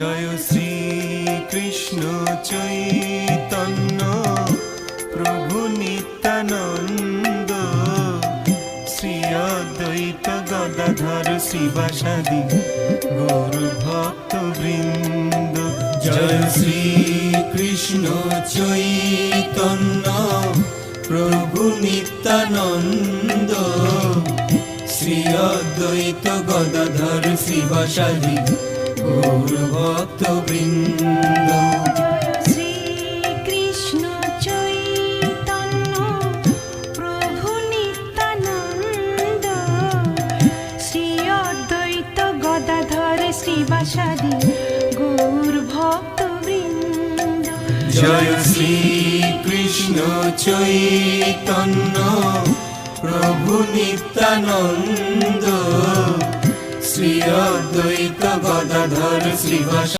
জয় শ্রী কৃষ্ণ চৈতন্য প্রভু নিত্যানন্দ, শ্রী অদ্বৈত গদাধর শ্রীবাসাদি গৌর ভক্ত বৃন্দ। জয় শ্রী কৃষ্ণ চৈতন্য প্রভু নিত্যানন্দ, শ্রী অদ্বৈত গদাধর শ্রীবাসাদি গৌর ভক্ত বৃন্দ। শ্রী কৃষ্ণ চৈতন্য প্রভু নিত্যানন্দ, শ্রী অদ্বৈত গদাধর শ্রীবাসাদি গৌর ভক্ত বৃন্দ। জয় শ্রী কৃষ্ণ চৈতন্য প্রভু নিত্যানন্দ, শ্রী অদ্বৈত গদাধর শ্রীবাসাদি